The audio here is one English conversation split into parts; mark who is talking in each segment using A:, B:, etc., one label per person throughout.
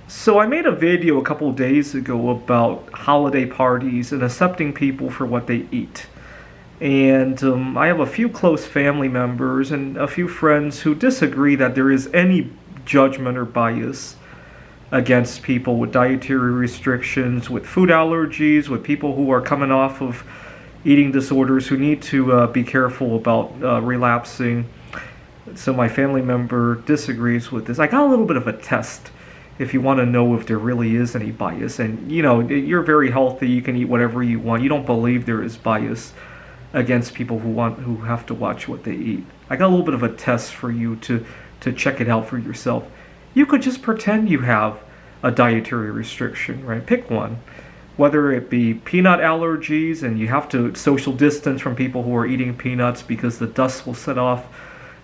A: So I made a video a couple days ago about holiday parties and accepting people for what they eat. And I have a few close family members and a few friends who disagree that there is any judgment or bias against people with dietary restrictions, with food allergies, with people who are coming off of eating disorders who need to be careful about relapsing. So my family member disagrees with this. I got a little bit of a test if you want to know if there really is any bias. And you're very healthy, you can eat whatever you want. You don't believe there is bias against people who have to watch what they eat. I got a little bit of a test for you to check it out for yourself. You could just pretend you have a dietary restriction, right? Pick one. Whether it be peanut allergies and you have to social distance from people who are eating peanuts because the dust will set off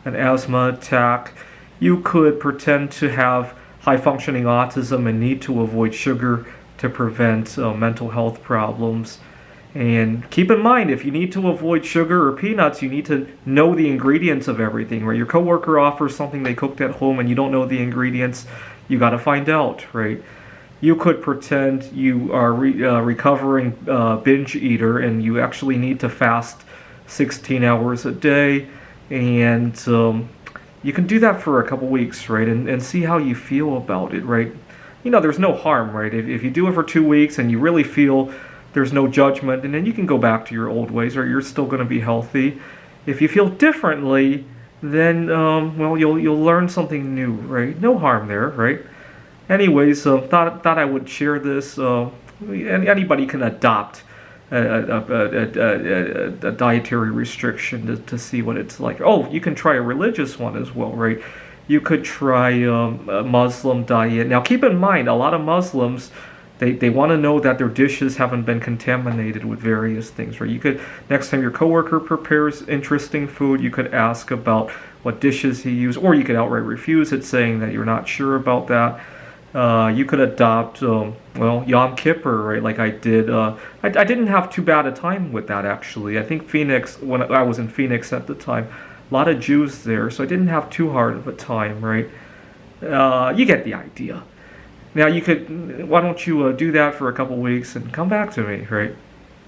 A: an asthma attack. You could pretend to have high functioning autism and need to avoid sugar to prevent mental health problems. And keep in mind, if you need to avoid sugar or peanuts, you need to know the ingredients of everything, right? Your coworker offers something they cooked at home and you don't know the ingredients, you got to find out, right? You could pretend you are recovering binge eater and you actually need to fast 16 hours a day, and you can do that for a couple weeks, right? And see how you feel about it, right? There's no harm, right? If you do it for 2 weeks and you really feel there's no judgment, and then you can go back to your old ways, or you're still going to be healthy. If you feel differently, then you'll learn something new, right? No harm there, right? Anyways, thought I would share this. Anybody can adopt a dietary restriction to see what it's like. Oh, you can try a religious one as well, right? You could try a Muslim diet. Now, keep in mind, a lot of Muslims, they want to know that their dishes haven't been contaminated with various things, right? You could, next time your coworker prepares interesting food, you could ask about what dishes he used, or you could outright refuse it, saying that you're not sure about that. You could adopt, Yom Kippur, right, like I did. I didn't have too bad a time with that, actually. I think Phoenix, when I was in Phoenix at the time, a lot of Jews there, so I didn't have too hard of a time, right? You get the idea. Now, why don't you do that for a couple weeks and come back to me, right?